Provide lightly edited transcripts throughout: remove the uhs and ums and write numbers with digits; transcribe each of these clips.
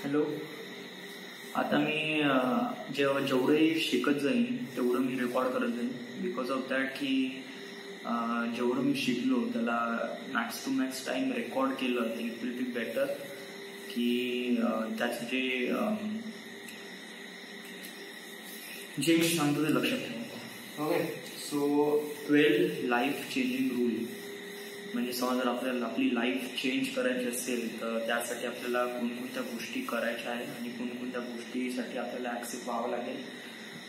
Hello. आता मी जेवढे शिकत जाईन तेवढं मी रेकॉर्ड करत जाईन, बिकॉज ऑफ दॅट की जेवढं मी शिकलो त्याला max to max time record केलं तर इट विल बी बेटर. की त्याचं जे मी सांगतो ते लक्षात ठेवा. Okay. So 12 life changing rule, म्हणजे समजा जर आपल्याला आपली लाईफ चेंज करायची असेल तर त्यासाठी आपल्याला कोणकोणत्या गोष्टी करायच्या आहेत आणि कोणकोणत्या गोष्टीसाठी आपल्याला ऍक्सेप्ट व्हावं लागेल.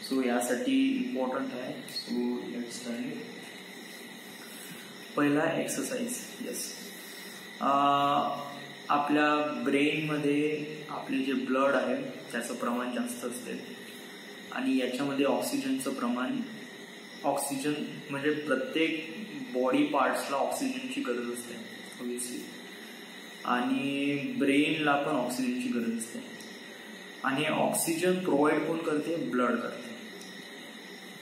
सो यासाठी इम्पॉर्टंट आहे. So let's start. पहिला एक्सरसाइज. येस. आपल्या ब्रेनमध्ये आपले जे ब्लड आहे त्याचं प्रमाण जास्त असते आणि याच्यामध्ये ऑक्सिजनचं प्रमाण, ऑक्सिजन म्हणजे प्रत्येक बॉडी पार्ट्सला ऑक्सिजनची गरज असते ऑब्विसली, आणि ब्रेनला पण ऑक्सिजनची गरज असते. आणि ऑक्सिजन प्रोव्हाइड कोण करते? ब्लड करते.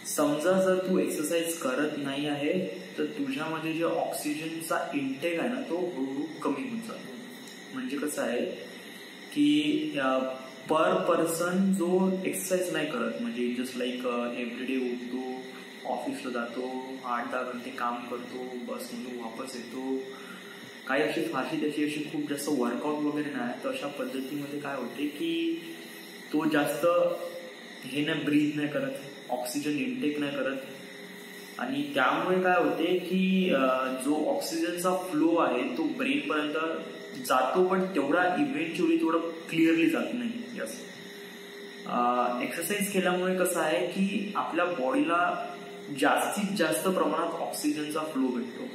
समजा जर तू एक्सरसाइज करत नाही आहे तर तुझ्यामध्ये जे ऑक्सिजनचा इंटेक आहे ना तो हळूहळू कमी होत जातो. म्हणजे कसं आहे की पर पर्सन जो एक्सरसाइज नाही करत, म्हणजे जस्ट लाईक एव्हरीडे उठतो, ऑफिसला जातो, 8-10 घंटे काम करतो, बसमधून वापस येतो, काही अशी फारशी त्याची अशी खूप जास्त वर्कआउट वगैरे नाही, तर अशा पद्धतीमध्ये काय होते की तो जास्त हे नाही, ब्रीथ नाही करत, ऑक्सिजन इनटेक नाही करत, आणि त्यामुळे काय होते की जो ऑक्सिजनचा फ्लो आहे तो ब्रेन पर्यंत जातो पण तेवढा इव्हेंच्युअली थोडं क्लिअरली जात नाही. यस. एक्सरसाइज केल्यामुळे कसं आहे की आपल्या बॉडीला जास्तीत जास्त प्रमाणात ऑक्सिजनचा फ्लो भेटतो,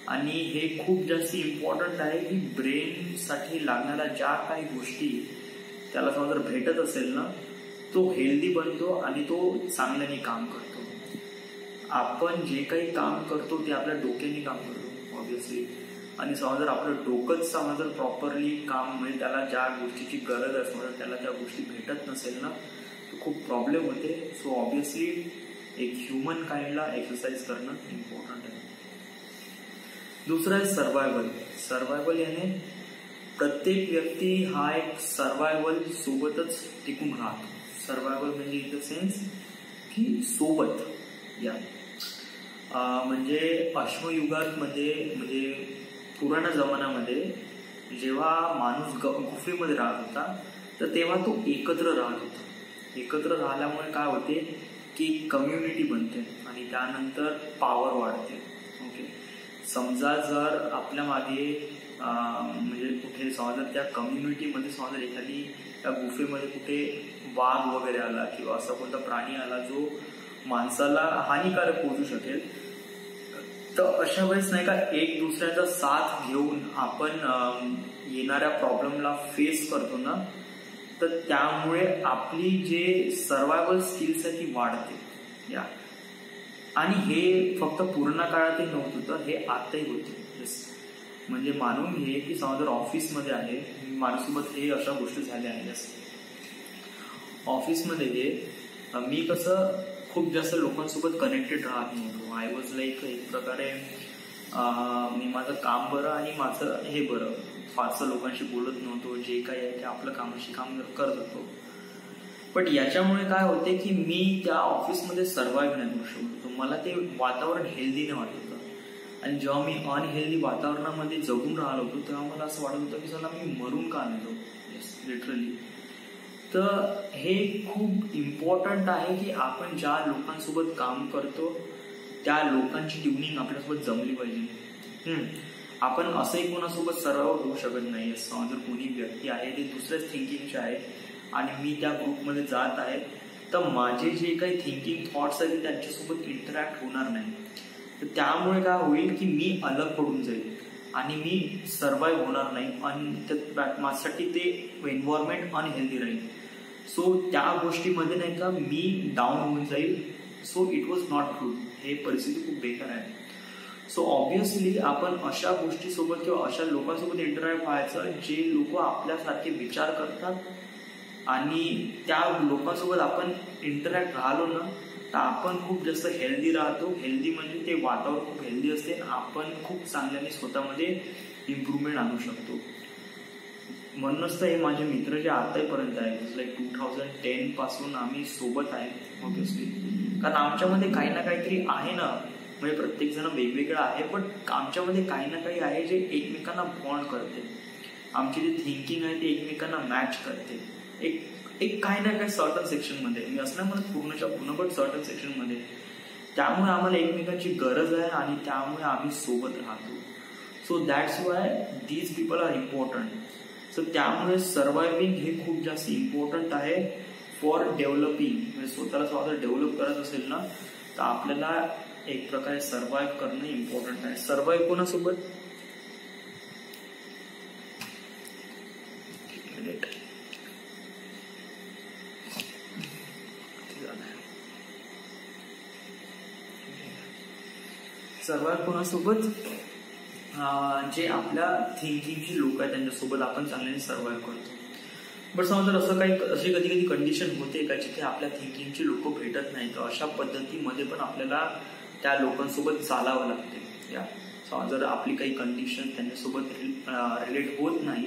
आणि हे खूप जास्त इम्पॉर्टंट आहे की ब्रेन साठी लागणाऱ्या ज्या काही गोष्टी त्याला समजा जर भेटत असेल ना तो हेल्दी बनतो आणि तो चांगल्याने काम करतो. आपण जे काही काम करतो ते आपल्या डोक्याने काम करतो ऑब्विसली, आणि समजा जर आपलं डोकंच समजा जर प्रॉपरली काम, म्हणजे त्याला ज्या गोष्टीची गरज आहे समजा त्याला त्या गोष्टी भेटत नसेल ना तर खूप प्रॉब्लेम होते. सो ऑब्विसली एक ह्युमन काइंडला एक्सरसाइज करणं इम्पॉर्टंट आहे. दुसरं आहे सर्वायवल. सर्वायवल याने प्रत्येक व्यक्ती हा एक सर्वायवल सोबतच टिकून राहतो. सर्वायवल म्हणजे इन द सेन्स की सोबत. या म्हणजे अश्मयुगात मध्ये, म्हणजे पुराण्या जमान्यामध्ये जेव्हा माणूस गुफेमध्ये राहत होता तर तेव्हा तो एकत्र राहत होता. एकत्र राहिल्यामुळे काय होते की कम्युनिटी बनते आणि त्यानंतर पॉवर वाढते. ओके. समजा जर आपल्या मागे म्हणजे कुठे समजा त्या कम्युनिटीमध्ये समजा एखादी त्या गुफेमध्ये कुठे वाघ वगैरे आला किंवा असा कोणता प्राणी आला जो माणसाला हानिकारक पोहोचू शकेल, तर अशा वेळेस नाही का एक दुसऱ्याचा साथ घेऊन आपण येणाऱ्या प्रॉब्लेमला फेस करतो ना, तर त्यामुळे आपली जे सर्वायवल स्किल्स आहे ती वाढते. या आणि हे फक्त पूर्ण काळातही नव्हतं, हे आताही होते. म्हणजे मानून घे की समजा जर ऑफिसमध्ये आहे, माझ्यासोबत हे अशा गोष्टी झाल्या आहेत. ऑफिसमध्ये हे मी कसं खूप जास्त लोकांसोबत कनेक्टेड राहत नव्हतो. आय वॉज लाईक एक प्रकारे मी माझं काम बरं आणि माझं हे बरं, फारसं लोकांशी बोलत नव्हतो. जे काही आहे ते आपलं कामाशी काम करत होतो. पण याच्यामुळे काय होते की मी त्या ऑफिसमध्ये सर्वाइव्ह नाही करू शकतो. मला ते वातावरण हेल्दी नाही वाटत होतं, आणि जेव्हा मी अनहेल्दी वातावरणामध्ये जगून राहिलो होतो तेव्हा मला असं वाटत होतं की चला मी मरून का नाही. Yes, literally. तर हे खूप इम्पॉर्टंट आहे की आपण ज्या लोकांसोबत काम करतो त्या लोकांची ट्युनिंग आपल्यासोबत जमली पाहिजे. आपण असंही कोणासोबत सर्वाइव्ह होऊ शकत नाही. जर कोणी व्यक्ती आहे ते दुसऱ्याच थिंकिंगचे आहे आणि मी त्या ग्रुपमध्ये जात आहे तर माझे जे काही थिंकिंग थॉट्स आहेत ते त्यांच्यासोबत इंटरॅक्ट होणार नाही. तर त्यामुळे काय होईल की मी अलग पडून जाईल आणि मी सर्वाइव्ह होणार नाही, आणि माझ्यासाठी ते एन्व्हायरमेंट अनहेल्दी राहील. सो त्या गोष्टीमध्ये नाही का मी डाऊन होऊन जाईल. So it was not good. हे परिस्थिती खूप बेकार आहे. सो ऑब्विसली आपण अशा गोष्टीसोबत किंवा अशा लोकांसोबत इंटरॅक्ट व्हायचं जे लोक आपल्यासारखे विचार करतात, आणि त्या लोकांसोबत आपण इंटरॅक्ट राहिलो ना तर आपण खूप जास्त हेल्दी राहतो. हेल्दी म्हणजे ते वातावरण खूप हेल्दी असते, आपण खूप चांगल्याने स्वतःमध्ये इम्प्रूव्हमेंट आणू शकतो. म्हणूनच तर हे माझे मित्र जे आतापर्यंत आहेत, लाईक 2010 पासून आम्ही सोबत आहे ऑब्विसली. कारण आमच्यामध्ये काही ना काहीतरी आहे ना, म्हणजे प्रत्येक जण वेगवेगळं आहे, बट आमच्यामध्ये काही ना काही आहे जे एकमेकांना बॉन्ड करते. आमची जी थिंकिंग आहे ती एकमेकांना मॅच करते. एक काही ना काही सर्टन सेक्शनमध्ये, मी असं नाही म्हणत पूर्णच्या पूर्ण, बट सर्टन सेक्शनमध्ये. त्यामुळे आम्हाला एकमेकांची गरज आहे आणि त्यामुळे आम्ही सोबत राहतो. So that's why these people are important. So त्यामुळे सर्वायव्हिंग हे खूप जास्त इम्पॉर्टंट आहे फॉर डेव्हलपिंग. म्हणजे स्वतःला डेव्हलप करत असेल ना, तर आपल्याला एक प्रकारे सर्वाइव्ह करणं इम्पॉर्टंट आहे. सर्वाइव्ह कोणासोबत? सर्वाइव्ह कोणासोबत? जे आपल्या थिंकिंगची लोक आहेत त्यांच्यासोबत आपण चांगल्याने सर्वाइव्ह करतो. बट समजा जर अशी कधी कधी कंडिशन होते का जिथे आपल्या थिंकिंगची लोक भेटत नाही, तर अशा पद्धतीमध्ये पण आपल्याला त्या लोकांसोबत चालावं लागते. जर आपली काही कंडिशन त्यांच्यासोबत रिलेट होत नाही,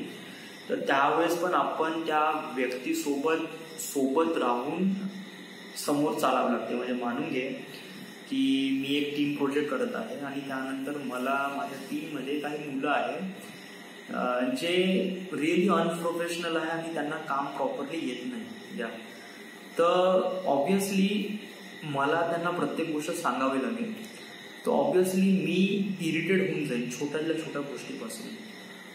तर त्यावेळेस पण आपण त्या व्यक्तीसोबत राहून समोर चालावं लागते. म्हणजे मानून घे की मी एक टीम प्रोजेक्ट करत आहे आणि त्यानंतर मला माझ्या टीममध्ये काही मुलं आहेत जे रिअली अनप्रोफेशनल आहे आणि त्यांना काम प्रॉपरली येत नाही. तर ऑब्व्हियसली मला त्यांना प्रत्येक गोष्ट सांगावी लागेल. तर ऑब्व्हियसली मी इरिटेट होऊन जाईल छोट्यातल्या छोट्या गोष्टीपासून.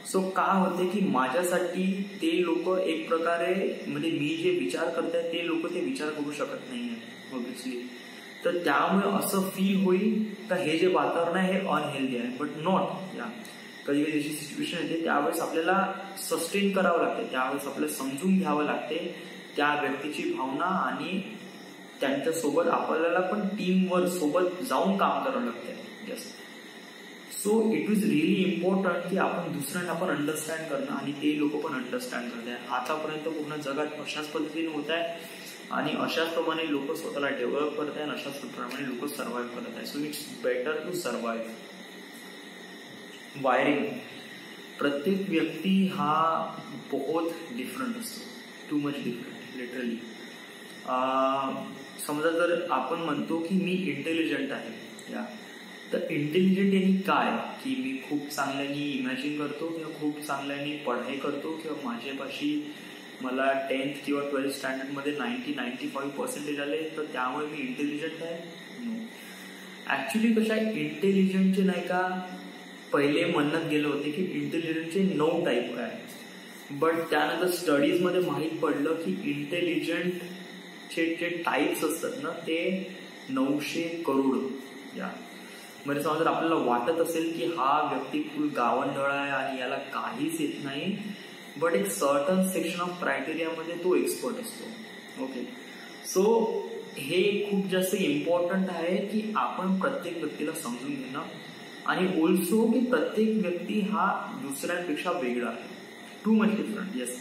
सो काय होते की माझ्यासाठी ते लोक एक प्रकारे, म्हणजे मी जे विचार करताय ते लोक ते विचार करू शकत नाही आहे ऑब्व्हियसली. तर त्यामुळे असं फील होईल का हे जे वातावरण आहे हे अनहेल्दी आहे. But not. कधी कधी अशी सिच्युएशन येते त्यावेळेस आपल्याला सस्टेन करावं लागते, त्यावेळेस आपल्याला समजून घ्यावं लागते त्या व्यक्तीची भावना आणि त्यांच्यासोबत आपल्याला पण टीमवर सोबत जाऊन काम करावं लागते. Yes. So it is really important की आपण दुसऱ्यांना पण अंडरस्टँड करणं आणि ते लोक पण अंडरस्टँड करत आहे. आतापर्यंत पूर्ण जगात अशाच पद्धतीने होत आहे आणि अशाच प्रमाणे लोक स्वतःला डेव्हलप करत आहे आणि अशाच प्रमाणे लोक सर्व्हाइव्ह करत आहे. So it's better to survive. Wiring. प्रत्येक व्यक्ती हा बहुत डिफरंट असतो, टू मच डिफरंट लिटरली. समजा जर आपण म्हणतो की मी इंटेलिजंट आहे, तर इंटेलिजंट यांनी काय की मी खूप चांगल्याने इमॅजिन करतो किंवा खूप चांगल्याने पढाई करतो किंवा माझ्यापाशी मला 10th किंवा 12th स्टँडर्डमध्ये 90-95% आले तर त्यामुळे मी इंटेलिजंट आहे? नो. ऍक्च्युली कसं आहे, इंटेलिजंटचे नाही का पहिले म्हणत गेले होते की इंटेलिजंटचे 9 टाईप आहे. बट त्यानंतर स्टडीजमध्ये माहीत पडलं की इंटेलिजंटचे जे टाईप्स असतात ना ते 900 करोड. म्हणजे समजा जर आपल्याला वाटत असेल की हा व्यक्ती फुल गावंढळ आहे आणि याला काहीच येत नाही, बट एक सर्टन सेक्शन ऑफ क्रायटेरियामध्ये तो एक्सपर्ट असतो. ओके. सो हे खूप जास्त इम्पॉर्टंट आहे की आपण प्रत्येक व्यक्तीला समजून घेणं आणि ऑल्सो की प्रत्येक व्यक्ती हा दुसऱ्यांपेक्षा वेगळा आहे, टू मच डिफरंट. येस.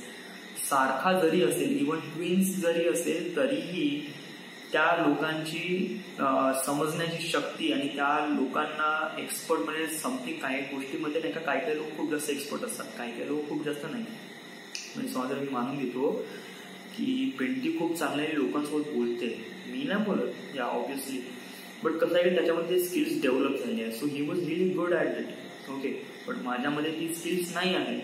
सारखा जरी असेल, इव्हन ट्विन्स जरी असेल, तरीही त्या लोकांची समजण्याची शक्ती आणि त्या लोकांना एक्सपर्ट म्हणजे समथिंग काही गोष्टीमध्ये नाही का काही काही लोक खूप जास्त एक्सपर्ट असतात, काही काही लोक खूप जास्त नाही. म्हणजे समजा जर मी मानून घेतो की पेंटी खूप चांगल्या लोकांसोबत बोलते, मी नाही बोलत ऑब्व्हियसली, बट कसं आहे की त्याच्यामध्ये स्किल्स डेव्हलप झाली आहे. So he was really good at it. Okay. But माझ्यामध्ये ती स्किल्स नाही आहे.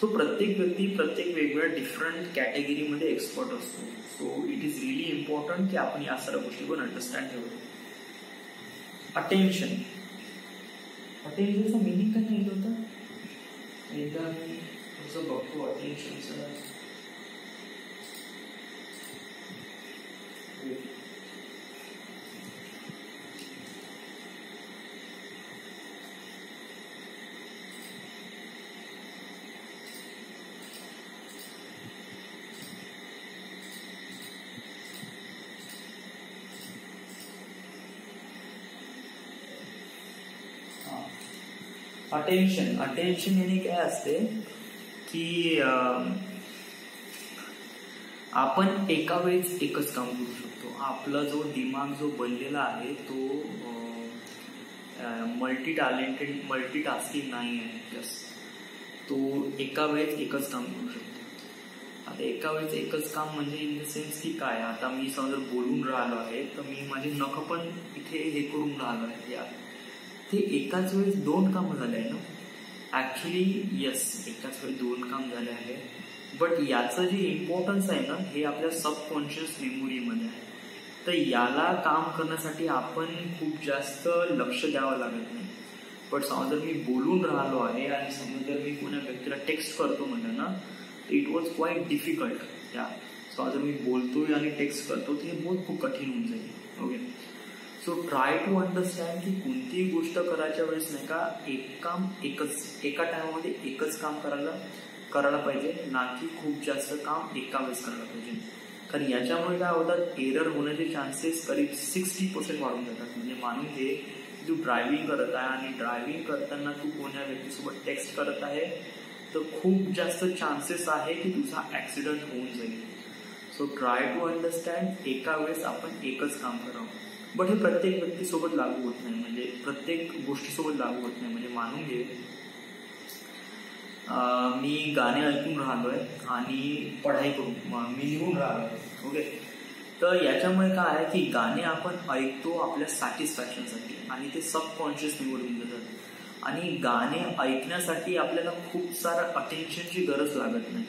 सो प्रत्येक व्यक्ती प्रत्येक वेगवेगळ्या डिफरंट कॅटेगरीमध्ये एक्सपर्ट असतो. So it is really important की आपण या सर्व गोष्टी पण अंडरस्टँड ठेवतो. अटेन्शन. अटेन्शनचा मिनिंग काय नाही होता एकदा मी असं बघतो. अटेन्शनचं अटेन्शन याने काय असते की आपण एका वेळेस एकच काम करू शकतो. आपला जो दिमाग जो बनलेला आहे तो मल्टीटास्किंग नाही आहे. तो एका वेळेस एकच काम करू शकतो. आता एका वेळेस एकच काम म्हणजे इन द सेन्स की काय, आता मी समजा बोलून राहिलो आहे तर मी माझे नख पण इथे हे करून राहिलो आहे यार, ते एकाच वेळेस 2 कामं झाले आहे ना. ऍक्च्युली येस, एकाच वेळेस 2 काम झाले आहे, बट याचं जे इम्पॉर्टन्स आहे ना हे आपल्या सबकॉन्शियस मेमोरीमध्ये आहे. तर याला काम करण्यासाठी आपण खूप जास्त लक्ष द्यावं लागत नाही. पण समजा जर मी बोलून राहिलो आहे आणि समजा जर मी कोणा व्यक्तीला टेक्स्ट करतो म्हणलं ना, इट वॉज क्वाईट डिफिकल्ट. या समजा जर मी बोलतोय आणि टेक्स्ट करतो ते खूप कठीण होऊन जाईल. Okay, so try to understand की कोणतीही गोष्ट करायच्या वेळेस नाही का एका टायमामध्ये एकच काम करायला पाहिजे, ना की खूप जास्त काम एका वेळेस करायला पाहिजे. कारण याच्यामुळे काय होतात, एरर होण्याचे चान्सेस करीब 60% वाढून जातात. म्हणजे मानून घे तू ड्रायव्हिंग करत आहे आणि ड्रायव्हिंग करताना तू कोणत्या व्यक्तीसोबत टेक्स्ट करत आहे तर खूप जास्त चान्सेस आहे की तुझा ऍक्सिडेंट होऊन जाईल. सो ट्राय टू अंडरस्टँड एका वेळेस आपण एकच काम करावं. बट हे प्रत्येक व्यक्तीसोबत लागू होत नाही, म्हणजे प्रत्येक गोष्टीसोबत लागू होत नाही. म्हणजे मानून घे मी गाणे ऐकून राहिलोय आणि पढाई करून मी लिहून राहिलोय. ओके, तर याच्यामुळे काय आहे की गाणे आपण ऐकतो आपल्या सॅटिस्फॅक्शनसाठी आणि ते सबकॉन्शियस मेमोरीमध्ये जातात. आणि गाणे ऐकण्यासाठी आपल्याला खूप सारं अटेन्शनची गरज लागत नाही.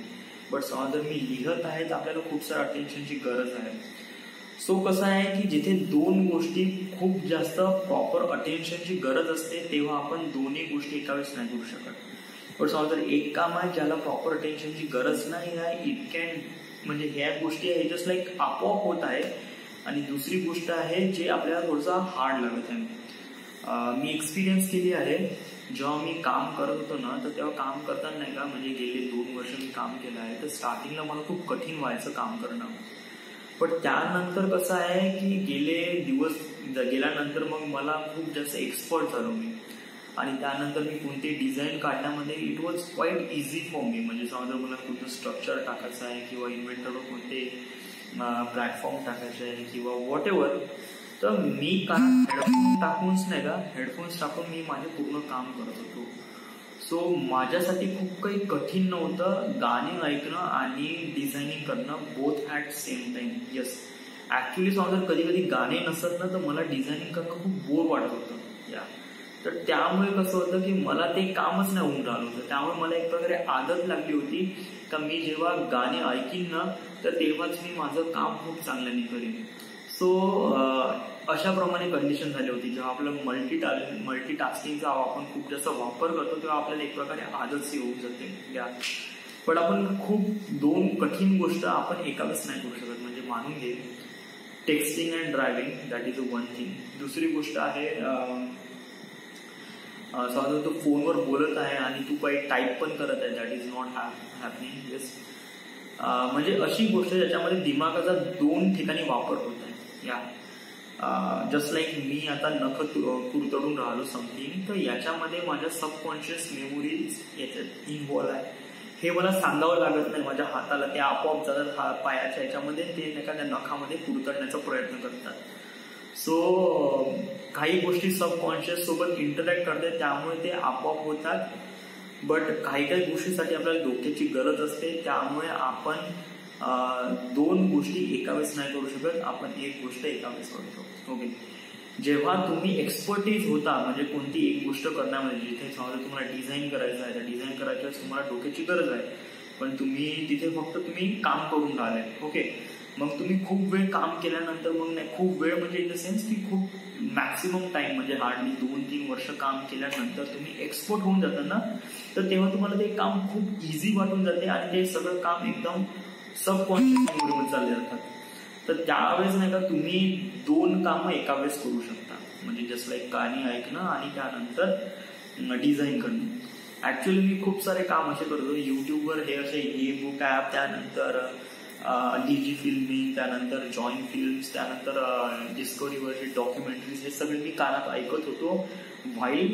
बट समजा जर मी लिहत आहे तर आपल्याला खूप सारं अटेन्शनची गरज आहे. सो कसं आहे की जिथे 2 गोष्टी खूप जास्त प्रॉपर अटेन्शनची गरज असते तेव्हा आपण दोन्ही गोष्टी एका वेळेस नाही करू शकत. पण समजा जर एक काम आहे ज्याला प्रॉपर अटेन्शनची गरज नाही आहे, इट कॅन म्हणजे ह्या गोष्टी आहे जस्ट लाईक आपोआप होत आहे. आणि दुसरी गोष्ट आहे जे आपल्याला थोडंसं हार्ड लागत आहे. मी एक्सपिरियन्स केली आहे. जेव्हा मी काम करत होतो ना तर तेव्हा काम करताना नाही का म्हणजे गेले 2 वर्ष मी काम केलं आहे, तर स्टार्टिंगला मला खूप कठीण व्हायचं काम करणं. पण त्यानंतर कसं आहे की गेले दिवस गेल्यानंतर मग मला खूप जास्त एक्सपर्ट झालो मी. आणि त्यानंतर मी कोणते डिझाईन काढण्यामध्ये it was quite easy for me. म्हणजे समजा मला कोणतं स्ट्रक्चर टाकायचं आहे किंवा इन्व्हेंटरवर कोणते प्लॅटफॉर्म टाकायचे आहे किंवा व्हॉट एव्हर, तर मी हेडफोन्स टाकून मी माझे पूर्ण काम करत होतो. सो माझ्यासाठी खूप काही कठीण नव्हतं गाणे ऐकणं आणि डिझायनिंग करणं both at same time. Yes, actually समजा कधी कधी गाणे नसत ना तर मला डिझायनिंग करणं खूप बोर वाटत होतं. या तर त्यामुळे कसं होतं की मला ते कामच नाही होऊन राहिलं होतं. त्यामुळे मला एक प्रकारे आदत लागली होती का मी जेव्हा गाणे ऐकीन ना तर तेव्हाच मी माझं काम खूप चांगल्याने करेन. सो अशाप्रमाणे कंडिशन झाली होती. जेव्हा आपलं मल्टीटास्किंगचा आपण खूप जास्त वापर करतो तेव्हा आपल्याला एक प्रकारे आदतशी होऊन जाते. या पण आपण खूप 2 कठीण गोष्ट आपण एका वेळेस नाही करू शकत. म्हणजे मानून घे texting and driving, that is a one thing. दुसरी गोष्ट आहे समजा तू फोनवर बोलत आहे आणि तू काही टाईप पण करत आहे, that is not happening. Yes, म्हणजे अशी गोष्ट ज्याच्यामध्ये दिमागाचा 2 ठिकाणी वापर होत आहे. या जस्ट लाईक मी आता नख कुरतडून राहिलो समथिंग, तर याच्यामध्ये माझ्या सबकॉन्शियस मेमोरीज याच्यात इन्व्हॉल्व आहे. हे मला सांगावं लागत नाही माझ्या हाताला, ते आपोआप जातात पायाच्या याच्यामध्ये, ते एखाद्या नखामध्ये कुरतडण्याचा प्रयत्न करतात. सो काही गोष्टी सबकॉन्शियस सोबत इंटरॅक्ट करते त्यामुळे ते आपोआप होतात. बट काही गोष्टीसाठी आपल्याला डोक्याची गरज असते, त्यामुळे आपण 2 गोष्टी एका वेळेस नाही करू शकत, आपण एक गोष्ट एका वेळेस करतो. ओके, जेव्हा तुम्ही एक्सपर्टीज होता म्हणजे कोणती एक गोष्ट करण्यामध्ये, जिथे तुम्हाला डिझाईन करायचं आहे, डिझाईन करायच्या तुम्हाला डोक्याची गरज आहे, पण तुम्ही तिथे फक्त तुम्ही काम करून राहिले. ओके, मग तुम्ही खूप वेळ काम केल्यानंतर मग नाही, खूप वेळ म्हणजे इन द सेन्स की खूप मॅक्सिमम टाइम म्हणजे हार्डली 2-3 वर्ष काम केल्यानंतर तुम्ही एक्सपर्ट होऊन जाता ना, तर तेव्हा तुम्हाला ते काम खूप इझी वाटून जाते आणि ते सगळं काम एकदम सबकॉन्शियस मेमरीमध्ये चालले जातात. तर त्यावेळेस नाही का तुम्ही 2 कामं एका वेळेस करू शकता. म्हणजे जस्ट लाईक गाणी ऐकणं आणि त्यानंतर डिझाईन करणं. ऍक्च्युअली मी खूप सारे काम असे करतो युट्यूबवर, हे असे ई बुक ऍप, त्यानंतर डीजी फिल्मिंग, त्यानंतर जॉईन फिल्म्स, त्यानंतर डिस्कवरीवरचे डॉक्युमेंटरीज, हे सगळे मी कानात ऐकत होतो व्हाईल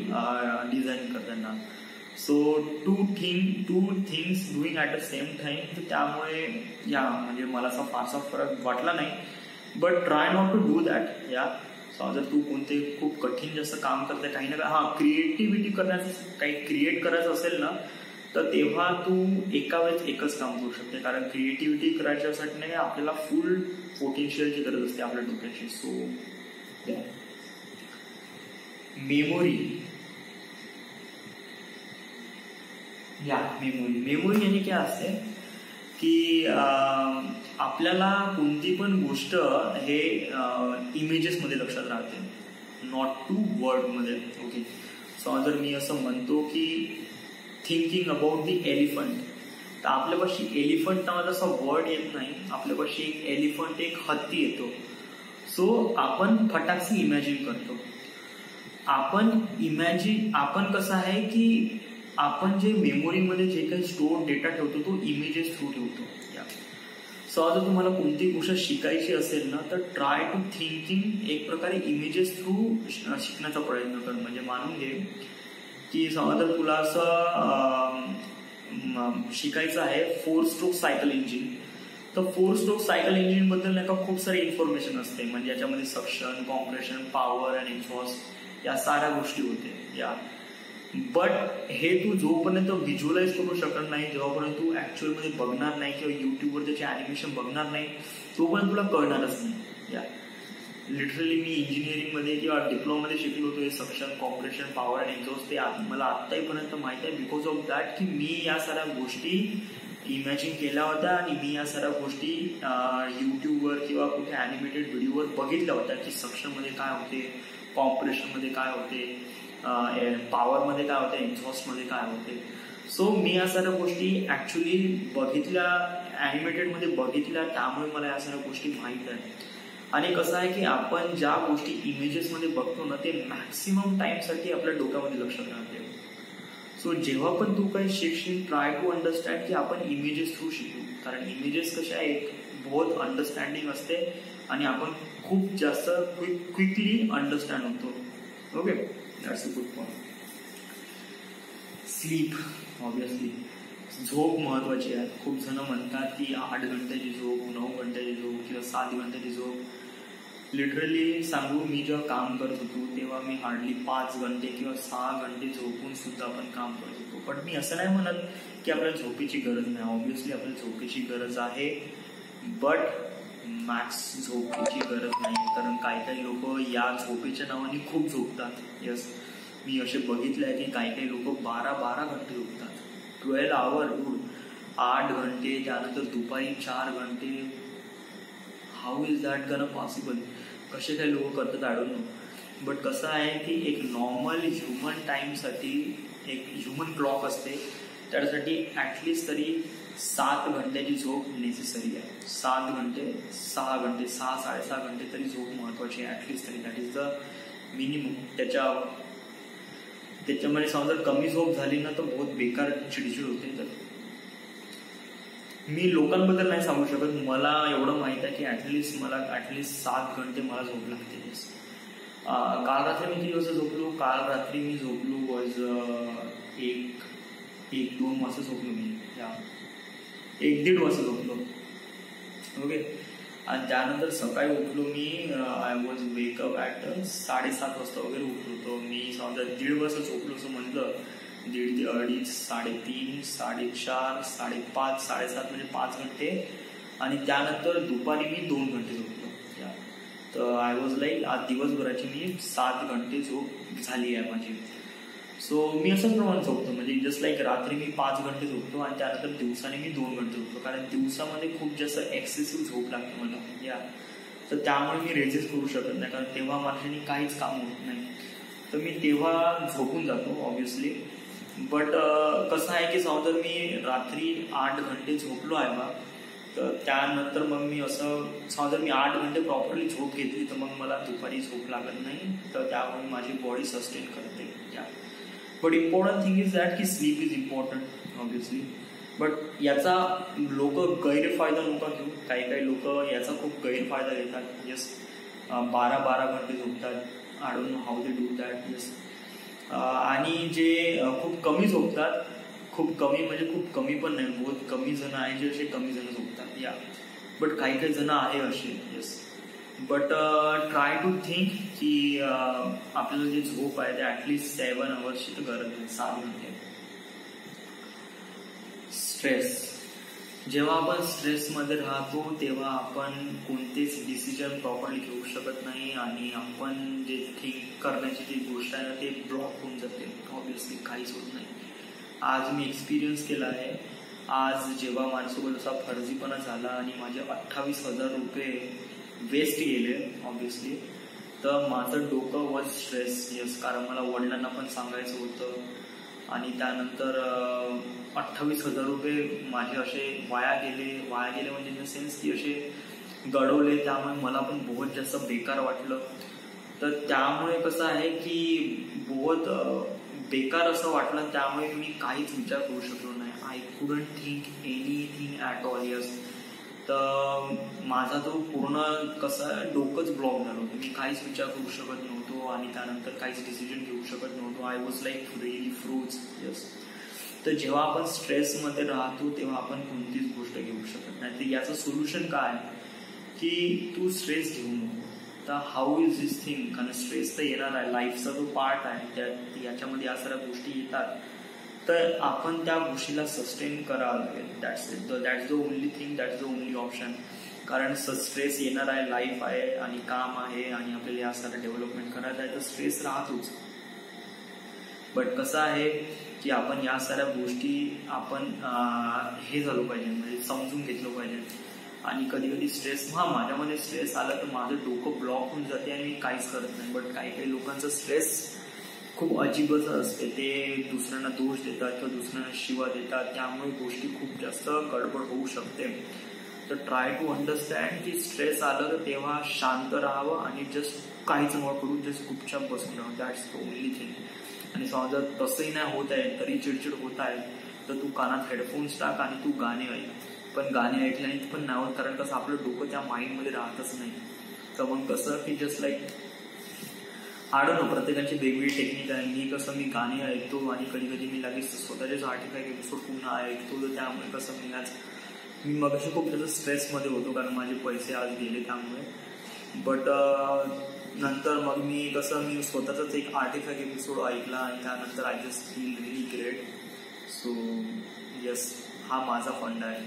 डिझाईन करताना. So two things doing at the same time. तर त्यामुळे म्हणजे मला असा फारसा फरक वाटला नाही. But try not to do that. जर तू कोणते खूप कठीण जास्त काम करते, काही ना काही क्रिएटिव्हिटी करण्याचं, काही क्रिएट करायचं असेल ना, तर तेव्हा तू एका वेळेस एकच काम करू शकते. कारण क्रिएटिव्हिटी करायच्यासाठी नाही, आपल्याला फुल पोटेन्शियलची गरज असते आपल्या डोक्याची. सो मेमोरी मेमोरी यानी काय असते की आपल्याला कोणती पण गोष्ट हे इमेजेस मध्ये लक्षात राहते, नॉट टू वर्ड मध्ये. ओके, सो जर मी असं म्हणतो की थिंकिंग अबाउट दी एलिफंट, तर आपल्यापाशी एलिफंट नावाचा असा वर्ड येत नाही, आपल्यापाशी एक एलिफंट, एक हत्ती येतो. सो आपण फटाकशी इमॅजिन करतो. आपण कसं आहे की आपण जे मेमोरीमध्ये जे काही स्टोअर डेटा ठेवतो तो इमेजेस थ्रू ठेवतो. सो जर तुम्हाला कोणती गोष्ट शिकायची असेल ना, तर ट्राय टू थिंकिंग एक प्रकारे इमेजेस थ्रू शिकण्याचा प्रयत्न कर. म्हणजे मानून घे की समजा जर तुला असं शिकायचं आहे 4 स्ट्रोक सायकल इंजिन, तर 4 स्ट्रोक सायकल इंजिन बद्दल नाही का खूप सारी इन्फॉर्मेशन असते. म्हणजे याच्यामध्ये suction, compression, power and exhaust या साऱ्या गोष्टी होते. बट हे तू जोपर्यंत व्हिज्युअलाइज करू शकत नाही, जेव्हापर्यंत तू ऍक्च्युअल मध्ये बघणार नाही किंवा युट्यूबवर त्याचे अॅनिमेशन बघणार नाही, तोपर्यंत तुला कळणारच नाही. लिटरली मी इंजिनिअरिंग मध्ये किंवा डिप्लोमामध्ये शिकलो होतो हे suction, compression, power and exhaust. ते मला आत्तापर्यंत माहित आहे बिकॉज ऑफ दॅट की मी या साऱ्या गोष्टी इमॅजिन केल्या होत्या आणि मी या साऱ्या गोष्टी युट्यूबवर किंवा कुठे अॅनिमेटेड व्हिडिओवर बघितल्या होत्या की सक्शन मध्ये काय होते, कॉम्प्रेशन मध्ये काय होते, पॉवर मध्ये काय होते, एक्झॉस्ट मध्ये काय होते. सो मी या साऱ्या गोष्टी ऍक्च्युअली बघितल्या, अॅनिमेटेड मध्ये बघितल्या, त्यामुळे मला या साऱ्या गोष्टी माहित आहेत. आणि कसं आहे की आपण ज्या गोष्टी इमेजेस मध्ये बघतो ना, ते मॅक्सिमम टाइमसाठी आपल्या डोक्यामध्ये लक्षात राहते. सो जेव्हा पण तू काही शिकशील, ट्राय टू अंडरस्टँड की आपण इमेजेस थ्रू शिकू. कारण इमेजेस कशा आहेत, बहुत अंडरस्टँडिंग असते आणि आपण खूप जास्त क्विकली अंडरस्टँड होतो. Okay, that's a good point. Sleep, obviously झोप महत्वाची आहे. खूप जण म्हणतात की 8 घंट्याची झोप, 9 घंट्याची झोप किंवा 7 घंट्याची झोप. लिटरली सांगू, मी जेव्हा काम करत होतो तेव्हा मी हार्डली 5 घंटे किंवा 6 घंटे झोपून सुद्धा आपण काम करत होतो. पण मी असं नाही म्हणत की आपल्याला झोपेची गरज नाही. ऑब्विसली आपल्याला झोपेची गरज आहे, बट मॅक्स झोपेची गरज नाही. कारण काही लोक या झोपेच्या नावाने खूप झोपतात. यस, मी असे बघितले आहे की काही लोक 12 घंटे झोपतात. 12 आवर, 8 घंटे, त्यानंतर दुपारी 4 घंटे. How is that gun possible? कसे काही लोक करतात, आय डोंट नो. बट कसं आहे की एक नॉर्मल ह्युमन टाइमसाठी एक ह्युमन क्लॉक असते, त्यासाठी ऍटलिस्ट तरी 7 घंट्याची झोप नेसेसरी आहे. 7 घंटे, 6 घंटे, 6-6.5 घंटे तरी झोप महत्वाची आहे ऍटलिस्ट तरी. That is the minimum. त्याच्यामध्ये समजा कमी झोप झाली ना तर बहुत बेकार चिडचिड होते. तर मी लोकांबद्दल नाही सांगू शकत, मला एवढं माहित आहे की ऍटलिस्ट 7 घंटे मला झोप लागते. काल रात्री मी किती वाजता झोपलो? काल रात्री मी झोपलो वॉज 1-2 वाजता झोपलो मी. 1-1.5 वाजता झोपलो. ओके, आणि त्यानंतर सकाळी उठलो मी. आय वॉज वेकअप ॲट 7:30 वाजता वगैरे उठलो होतो मी. समजा 1.5 वाजता झोपलो असं म्हणलं, 1.5 ते 2.5, 3.5, 4.5, 5.5, 7.5 म्हणजे 5 घंटे. आणि त्यानंतर दुपारी मी 2 घंटे झोपलो. तर आय वॉज लाईक आज दिवसभराची मी 7 घंटे झोप झाली आहे माझी. सो मी असंच प्रमाणात झोपतो, म्हणजे जस्ट लाईक रात्री मी 5 घंटे झोपतो आणि त्यानंतर दिवसाने मी 2 घंटे झोपतो. कारण दिवसामध्ये खूप जास्त एक्सेसिव्ह झोप लागते मला. तर त्यामुळे मी रेजिस्ट करू शकत नाही, कारण तेव्हा माझ्याने काहीच काम होत नाही. तर मी तेव्हा झोपून जातो ऑब्व्हियसली. बट कसं आहे की समजा मी रात्री 8 घंटे झोपलो आहे बा, तर त्यानंतर मग मी असं समजा मी 8 घंटे प्रॉपरली झोप घेतली तर मग मला दुपारी झोप लागत नाही. तर त्यामुळे माझी बॉडी सस्टेन करते. But important thing is that की sleep is important obviously. But याचा लोक गैरफायदा नका घेऊ. काही लोक याचा खूप गैरफायदा घेतात. यस, 12 घंटे झोपतात. I don't know how they do that. Yes, आणि जे खूप कमी झोपतात, खूप कमी म्हणजे खूप कमी पण नाही, बहुत कमी जण आहे जे असे कमी जण झोपतात. बट काही जण आहे असे. Yes, but try to think की आपल्याला जे झोप आहे ते ऍटलिस्ट 7 अवर्सची तर गरज आहे, 7 घंटे. स्ट्रेस. जेव्हा आपण स्ट्रेसमध्ये राहतो तेव्हा आपण कोणतेच डिसिजन प्रॉपरली घेऊ शकत नाही आणि आपण जे थिंक करण्याची जी गोष्ट आहे ना ते ब्लॉक होऊन जाते. ऑब्विसली काहीच होत नाही. आज मी एक्सपिरियन्स केला आहे. आज जेव्हा माझ्यासोबत असा फर्जीपणा झाला आणि माझे 28,000 रुपये वेस्ट गेले ऑब्विसली, तर माझं डोकं वॉज स्ट्रेस. यस, कारण मला वडिलांना पण सांगायचं होतं आणि त्यानंतर 28,000 रुपये माझे असे वाया गेले म्हणजे इन द सेन्स की असे गडवले. त्यामुळे मला पण बहुत जास्त बेकार वाटलं. तर त्यामुळे कसं आहे की बहुत बेकार असं वाटलं. त्यामुळे मी काहीच विचार करू शकलो नाही. I couldn't think anything at all. Yes, तर माझा तो पूर्ण कसं डोकंच ब्लॉक झालं होतं. मी काहीच विचार करू शकत नव्हतो आणि त्यानंतर काहीच डिसिजन घेऊ शकत नव्हतो. I was like really froze. Yes, तर जेव्हा आपण स्ट्रेसमध्ये राहतो तेव्हा आपण कोणतीच गोष्ट घेऊ शकत नाही. तर याचं सोल्युशन काय की तू स्ट्रेस घेऊ नको. तर हाऊ इज दिस थिंग, कारण स्ट्रेस तर येणार आहे, लाईफचा जो पार्ट आहे, याच्यामध्ये या सगळ्या गोष्टी येतात. तर आपण त्या गोष्टीला सस्टेन करावं लागेल. That's the only thing, that's the only option. कारण स्ट्रेस येणार आहे, लाईफ आहे आणि काम आहे आणि आपल्याला या सगळं डेव्हलपमेंट करायचं आहे, तर स्ट्रेस राहतोच. बट कसं आहे की आपण या साऱ्या गोष्टी आपण हे झालं पाहिजे, म्हणजे समजून घेतलं पाहिजे. आणि कधी कधी स्ट्रेस, माझ्यामध्ये स्ट्रेस आला तर माझं डोकं ब्लॉक होऊन जाते आणि मी काहीच करत नाही. बट काही लोकांचं स्ट्रेस खूप अजीबच असते. ते दुसऱ्यांना दोष देतात किंवा दुसऱ्यांना शिवा देतात. त्यामुळे गोष्टी खूप जास्त गडबड होऊ शकते. तर ट्राय टू अंडरस्टँड की स्ट्रेस आलं तर तेव्हा शांत राहावं आणि जस्ट काहीच नको करू, जस्ट चुपचाप बसून राहावं. That's the only thing. आणि समजा तसंही नाही होत आहे तरी चिडचिड होत आहे तर तू कानात हेडफोन्स टाक आणि तू गाणे ऐक. पण गाणे ऐकल्याने पण नाही होत, कारण कसं आपलं डोकं त्या माइंडमध्ये राहतच नाही. तर मग कसं की just like I don't know, प्रत्येकाची वेगवेगळी टेक्निक आहे. मी गाणे ऐकतो आणि कधी कधी मी लगेच स्वतःचेच आर्टिफॅक्ट एपिसोड पुन्हा ऐकतो. तर त्यामुळे कसं मी मगाशी खूप त्याचं स्ट्रेसमध्ये होतो कारण माझे पैसे आज गेले त्यामुळे. बट नंतर मग मी स्वतःचाच एक आर्टिफॅक्ट एपिसोड ऐकला आणि त्यानंतर I just feel really great. So yes, हा माझा फंड आहे.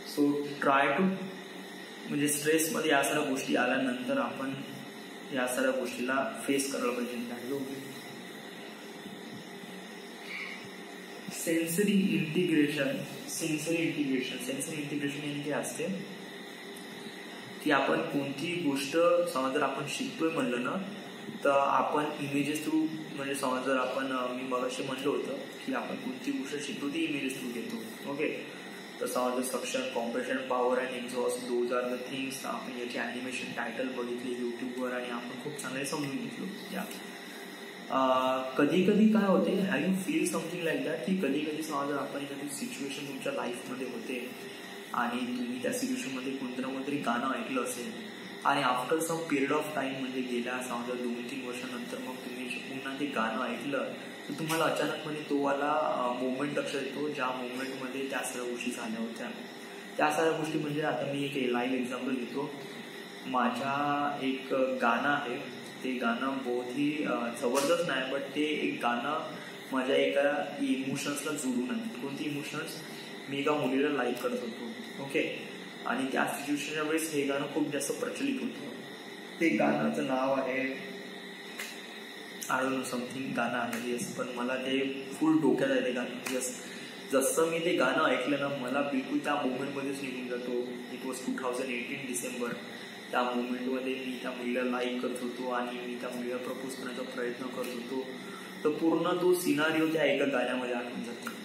सो ट्राय टू, म्हणजे स्ट्रेसमध्ये या सगळ्या गोष्टी आल्यानंतर आपण या सगळ्या गोष्टीला फेस करायला पाहिजे. सेन्सरी इंटिग्रेशन हे काय असते की आपण कोणती गोष्ट समज जर आपण शिकतोय म्हणलं ना तर आपण इमेजेस थ्रू, म्हणजे समज जर आपण मी मगाशी म्हटलं होतं की आपण कोणती गोष्ट शिकतो ती इमेजेस थ्रू घेतो. ओके, तर समज suction, compression, power and exhaust, those are the things. आपण याची ॲनिमेशन टायटल बघितली युट्यूबवर आणि आपण खूप चांगले समजून घेतलो. या कधी कधी काय होते, have you feel something like that, की कधी कधी समज आपण एखादी सिच्युएशन तुमच्या लाईफमध्ये होते आणि तुम्ही त्या सिच्युएशनमध्ये कोणतरी गाणं ऐकलं असेल आणि after some period of time, म्हणजे गेल्या समजा 2-3 वर्षानंतर मग तुम्ही पुन्हा ते गाणं ऐकलं तर तुम्हाला अचानकपणे तो वाला मोमेंट लक्षात येतो ज्या मोमेंटमध्ये त्या सगळ्या गोष्टी झाल्या होत्या. त्या सगळ्या गोष्टी म्हणजे आता मी एक लाईव्ह एक्झाम्पल घेतो. माझ्या एक गाणं आहे, ते गाणं बहुत ही जबरदस्त नाही, बट ते एक गाणं माझ्या एका इमोशन्सला जोडून आहे. कोणती इमोशन्स? मी एका मुलीला लाईक करत होतो. ओके, आणि त्या सिच्युएशनच्या वेळेस हे गाणं खूप जास्त प्रचलित होतं. ते गाण्याचं नाव आहे आय डोंट नो समथिंग गाणं आहे. येस, पण मला ते फुल डोक्यात आहे ते गाणं. येस, जसं मी ते गाणं ऐकलं ना मला बिलकुल त्या मोमेंटमध्येच निघून जातो. It was 2018 December. त्या मोमेंटमध्ये मी त्या मुलीला लाईक करत होतो आणि मी त्या मुलीला प्रपोज करण्याचा प्रयत्न करत होतो. तर पूर्ण तो सिनारिओ त्या एका गाण्यामध्ये आठवून जातो.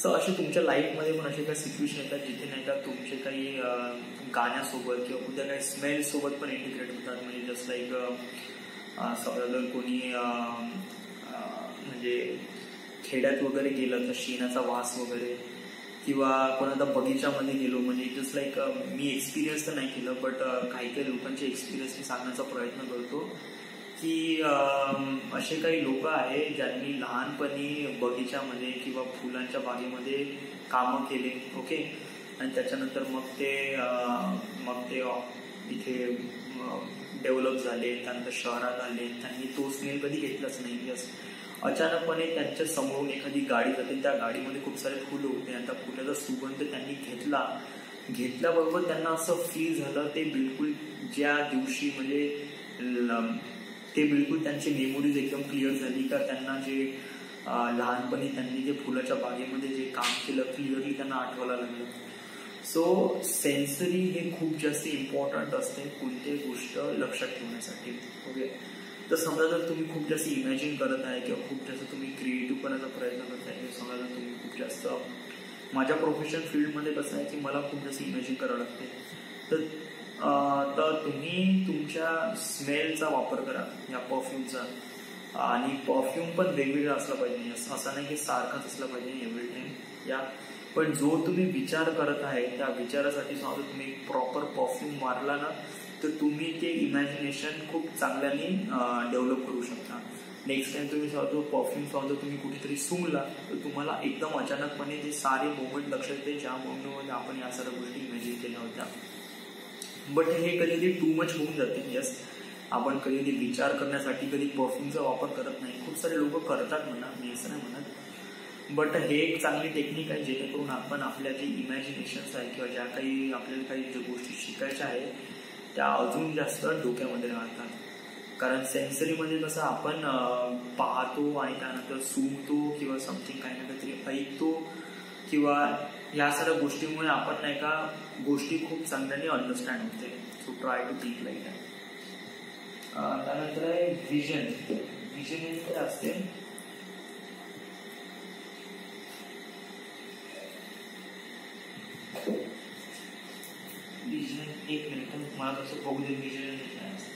सो असे तुमच्या लाईफमध्ये पण असे काही सिच्युएशन येतात जिथे नाही का तुमचे काही गाण्यासोबत किंवा उद्या काही स्मेलसोबत पण इंटिग्रेट होतात. म्हणजे जस्ट लाईक समजा जर कोणी म्हणजे खेड्यात वगैरे गेलं तर शेणाचा वास वगैरे, किंवा कोणाचा बगीचामध्ये गेलो, म्हणजे जस्ट लाईक मी एक्सपिरियन्स तर नाही केलं बट काही लोकांचे एक्सपिरियन्स मी सांगण्याचा प्रयत्न करतो की असे काही लोक आहे ज्यांनी लहानपणी बगीचामध्ये किंवा फुलांच्या बागेमध्ये कामं केले. ओके, आणि त्याच्यानंतर मग ते इथे डेव्हलप झाले, त्यानंतर शहरात आले, त्यांनी तो स्मेल कधी घेतलाच नाही. यस, अचानकपणे त्यांच्या समोरून एखादी गाडी जाते, त्या गाडीमध्ये खूप सारे फुलं होते आणि त्या फुलाचा सुगंध त्यांनी घेतल्याबरोबर त्यांना असं फील झालं ते बिलकुल ज्या दिवशी म्हणजे ते बिलकुल त्यांची मेमोरीज एकदम क्लिअर झाली का त्यांना जे लहानपणी त्यांनी जे फुलाच्या बागेमध्ये जे काम केलं क्लिअरली त्यांना आठवायला लागलं. सो सेन्सरी हे खूप जास्त इम्पॉर्टंट असते कोणतीही गोष्ट लक्षात ठेवण्यासाठी. ओके, तर समजा जर तुम्ही खूप जास्त इमॅजिन करत आहे किंवा खूप जास्त तुम्ही क्रिएटिव्ह करण्याचा प्रयत्न करत आहे, समजा जर तुम्ही खूप जास्त, माझ्या प्रोफेशनल फील्डमध्ये कसं आहे की मला खूप जास्त इमॅजिन करावं लागते, तर तुम्ही तुमच्या स्मेलचा वापर करा या परफ्यूमचा. आणि परफ्यूम पण वेगवेगळा असला पाहिजे, असं नाही की सारखाच असला पाहिजे एव्हरी टाइम या. पण जो तुम्ही विचार करत आहे त्या विचारासाठी समजा तुम्ही एक प्रॉपर परफ्यूम मारला ना, तर तुम्ही ते इमॅजिनेशन खूप चांगल्याने डेव्हलप करू शकता. नेक्स्ट टाइम तुम्ही समजा परफ्यूम समजा तुम्ही कुठेतरी सुंगला तर तुम्हाला एकदम अचानकपणे ते सारे मोमेंट लक्षात येते ज्या मोमेंटमध्ये आपण या सर्व गोष्टी इमॅजिन केल्या होत्या. बट हे कधी टू मच होऊन जाते. यस, आपण कधी विचार करण्यासाठी कधी परफ्यूमचा वापर करत नाही. खूप सारे लोक करतात म्हणा, मी असं नाही म्हणत, बट हे एक चांगली टेक्निक आहे जेणेकरून आपण आपल्या जे इमॅजिनेशन्स आहे किंवा ज्या काही आपल्याला काही ज्या गोष्टी शिकायच्या आहेत त्या अजून जास्त डोक्यामध्ये राहतात. कारण सेन्सरीमध्ये कसं आपण पाहतो आणि त्यानंतर सुंगतो किंवा समथिंग काही ना काहीतरी ऐकतो किंवा या सर्व गोष्टींमुळे आपण नाही का गोष्टी खूप चांगल्याने अंडरस्टँड होते. So try to think like that. त्यानंतर आहे विजन. विजन काय असते, विजन, एक मिनिट मला कसं बघू दे विजन काय असते.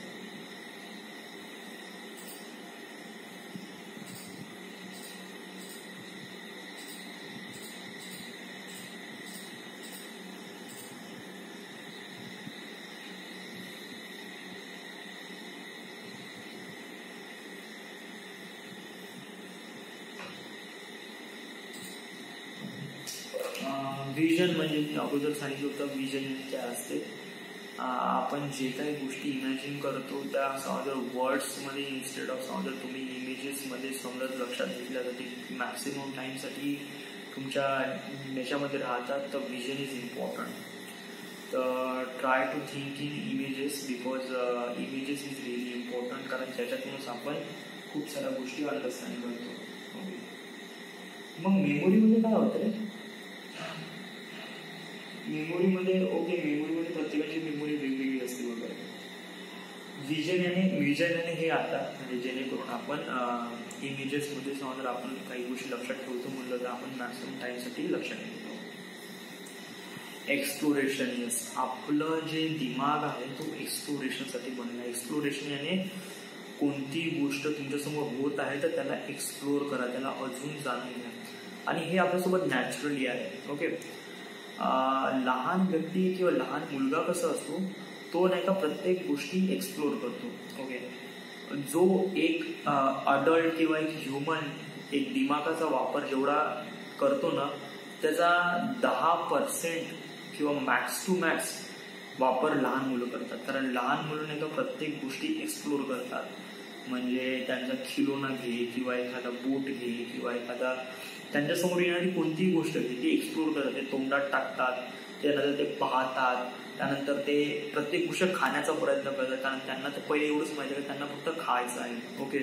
विजन म्हणजे मी अगोदर सांगितलं होतं विजन काय असते. आपण जे काही गोष्टी इमॅजिन करतो त्या समजा वर्ड्समध्ये इन्स्टेड ऑफ समजा तुम्ही इमेजेसमध्ये समजा लक्षात घेतल्या जाते मॅक्सिमम टाईमसाठी तुमच्या याच्यामध्ये राहतात, तर विजन इज इम्पॉर्टंट. तर try to think in images because images is really important, कारण त्याच्यातूनच आपण खूप साऱ्या गोष्टी अंडरस्टँड करतो. मग मेमोरीमध्ये काय होतं रे? मेमोरीमध्ये मेमोरीमध्ये प्रत्येकाची मेमोरी वेगवेगळी असते वगैरे. विजन हे आता म्हणजे जेणेकरून आपण इमेजेसमध्ये समजा आपण काही गोष्टी लक्षात ठेवतो म्हणलं तर आपण मॅक्सिमम टाईमसाठी लक्षात ठेवतो. एक्सप्लोरेशन. यस, आपलं जे दिमाग आहे तो एक्सप्लोरेशनसाठी बनला. एक्सप्लोरेशन याने कोणती गोष्ट तुमच्यासमोर होत आहे तर त्याला एक्सप्लोर करा, त्याला अजून जाणून घ्या. आणि हे आपल्यासोबत नॅचरली आहे. ओके, लहान व्यक्ती किंवा लहान मुलगा कसा असतो तो नाही का प्रत्येक गोष्टी एक्सप्लोर करतो. ओके, जो एक अडल्ट किंवा एक ह्युमन एक दिमागाचा वापर जेवढा करतो ना त्याचा 10% किंवा मॅक्स टू मॅक्स वापर लहान मुलं करतात. कारण लहान मुलं नाही का प्रत्येक गोष्टी एक्सप्लोर करतात. म्हणजे त्यांचा खिलोना घे किंवा एखादा बोट घे किंवा एखादा त्यांच्यासमोर येणारी कोणतीही गोष्ट घे ती एक्सप्लोर करतात. ते तोंडात टाकतात, त्यानंतर ते पाहतात, त्यानंतर ते प्रत्येक गोष्ट खाण्याचा प्रयत्न करतात. कारण त्यांना तर पहिले एवढंच माहिती आहे की त्यांना फक्त खायचं आहे. ओके,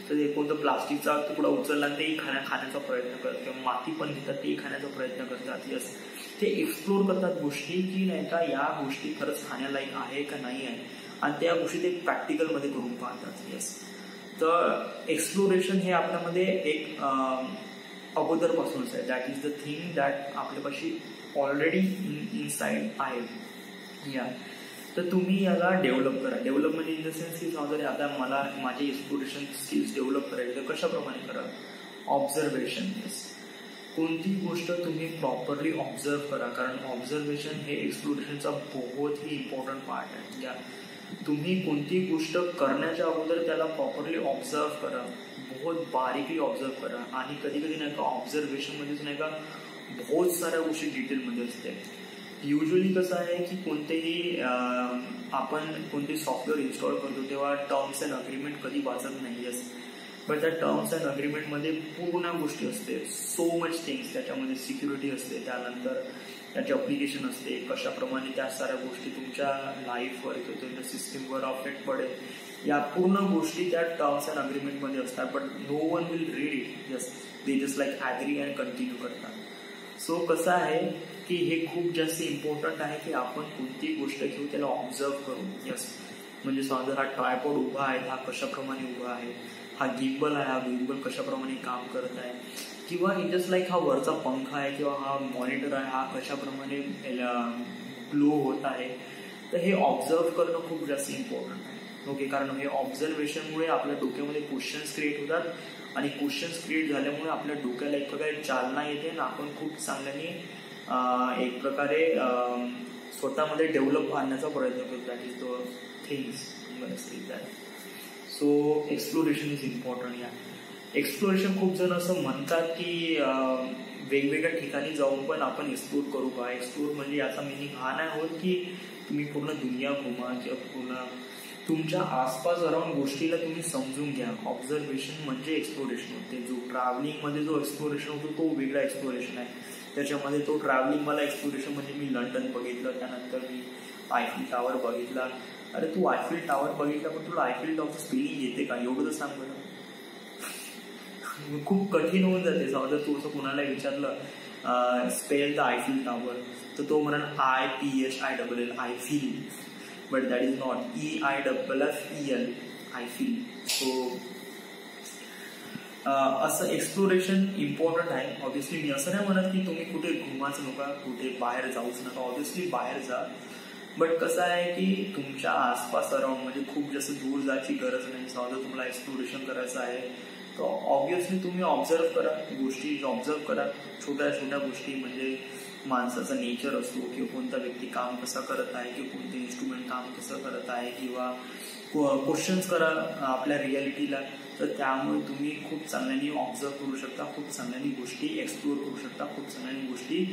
तर ते कोणतं प्लास्टिकचा तुकडा उचलला तेही खाण्याचा प्रयत्न करतात किंवा माती पण घेतात तेही खाण्याचा प्रयत्न करतात. यस, ते एक्सप्लोर करतात गोष्टी की नाही का या गोष्टी खरंच खाण्यालायक आहे का नाही आहे आणि त्या गोष्टी ते प्रॅक्टिकलमध्ये करून पाहतात. यस, तर एक्सप्लोरेशन हे आपल्यामध्ये एक अगोदरपासूनच आहे. That is the thing that आपल्यापाशी ऑलरेडी इनसाइड आहे. या तर तुम्ही याला डेव्हलप करा. डेव्हलप म्हणजे इन द सेन्स की समजा आता मला माझे एक्सप्लोरेशन स्किल्स डेव्हलप करायचे तर कशाप्रमाणे करा? ऑब्झर्वेशन. येस, कोणती गोष्ट तुम्ही प्रॉपरली ऑब्झर्व करा, कारण ऑब्झर्वेशन हे एक्सप्लोरेशनचा बहुत ही इम्पॉर्टंट पार्ट आहे. या तुम्ही कोणती गोष्ट करण्याच्या अगोदर त्याला प्रॉपरली ऑब्झर्व करा, बहुत बारीकली ऑब्झर्व करा. आणि कधी कधी नाही का ऑब्झर्वेशनमध्येच नाही का बहुत साऱ्या गोष्टी डिटेलमध्ये असते. युजली कसं आहे की कोणतेही आपण कोणते सॉफ्टवेअर इन्स्टॉल करतो तेव्हा टर्म्स अँड अग्रीमेंट कधी वाचत नाही. बट त्या टर्म्स अँड अग्रीमेंटमध्ये पूर्ण गोष्टी असते, सो मच थिंग्स. त्याच्यामध्ये सिक्युरिटी असते, त्यानंतर त्याची अप्लिकेशन असते, कशाप्रमाणे त्या साऱ्या गोष्टी तुमच्या लाईफवर किंवा तुमच्या सिस्टीमवर अफेक्ट पडेल, या पूर्ण गोष्टी त्या टर्म्स अँड अग्रीमेंटमध्ये असतात. But no one will read it, just they just like agree and continue करतात. सो कसं आहे की हे खूप जास्त इम्पॉर्टंट आहे की आपण कोणती गोष्ट घेऊ त्याला ऑब्झर्व करू. यस, म्हणजे समजा हा ट्रायपॉड उभा आहे, हा कशाप्रमाणे उभा आहे, हा गिम्बल आहे, हा गिम्बल कशाप्रमाणे काम करत आहे, किंवा जस्ट लाईक हा वरचा पंखा आहे किंवा हा मॉनिटर आहे, हा कशाप्रमाणे ग्लो होत आहे. तर हे ऑब्झर्व करणं खूप जास्त इम्पॉर्टंट आहे. ओके, कारण हे ऑब्झर्वेशनमुळे आपल्या डोक्यामध्ये क्वेश्चन्स क्रिएट होतात, आणि क्वेश्चन्स क्रिएट झाल्यामुळे आपल्या डोक्याला एक प्रकारे चालना येते आणि आपण खूप चांगल्याने एक प्रकारे स्वतःमध्ये डेव्हलप आणण्याचा प्रयत्न करतो. That is the things that. So exploration is important. या एक्सप्लोरेशन खूप जण असं म्हणतात की वेगवेगळ्या ठिकाणी जाऊन पण आपण एक्सप्लोर करू का. एक्सप्लोर म्हणजे याचा मिनिंग हा नाही होत की तुम्ही पूर्ण दुनिया घुमा किंवा पूर्ण तुमच्या आसपास अराउंड गोष्टीला तुम्ही समजून घ्या. ऑब्झर्वेशन म्हणजे एक्सप्लोरेशन होते. जो ट्रॅव्हलिंगमध्ये जो एक्सप्लोरेशन होतो तो वेगळा एक्सप्लोरेशन आहे. त्याच्यामध्ये तो ट्रॅव्हलिंगवाला एक्सप्लोरेशन म्हणजे मी लंडन बघितलं, त्यानंतर मी आयफिल टॉवर बघितला. अरे तू आयफिल टॉवर बघितला पण तुला आयफिल टॉवरचं स्पेलिंग येते का, एवढं तर सांग बरं. खूप कठीण होऊन जाते. समजा तू असं कुणाला विचारलं स्पेल द आयफिल टॉवर, तर तो म्हणाल IPHILL, I feel. But that is not EIFFEL, I feel. So असं एक्सप्लोरेशन इम्पॉर्टंट आहे. ऑब्व्हियसली मी असं नाही म्हणत की तुम्ही कुठे घुमाच नका, कुठे बाहेर जाऊच नका. ऑब्व्हियसली बाहेर जा, बट कसं आहे की तुमच्या आसपास अराउंड म्हणजे खूप जास्त दूर जायची गरज नाही. समजा तुम्हाला एक्सप्लोरेशन करायचं आहे तर ऑब्व्हियसली तुम्ही ऑब्झर्व करा गोष्टी, ऑब्झर्व करा छोट्या छोट्या गोष्टी. म्हणजे माणसाचा नेचर असतो किंवा कोणता व्यक्ती काम कसा करत आहे किंवा कोणते इन्स्ट्रुमेंट काम कसं करत आहे, किंवा क्वेश्चन्स करा आपल्या रियालिटीला. तर त्यामुळे तुम्ही खूप चांगल्याने ऑब्झर्व करू शकता, खूप चांगल्याने गोष्टी एक्सप्लोर करू शकता, खूप चांगल्याने गोष्टी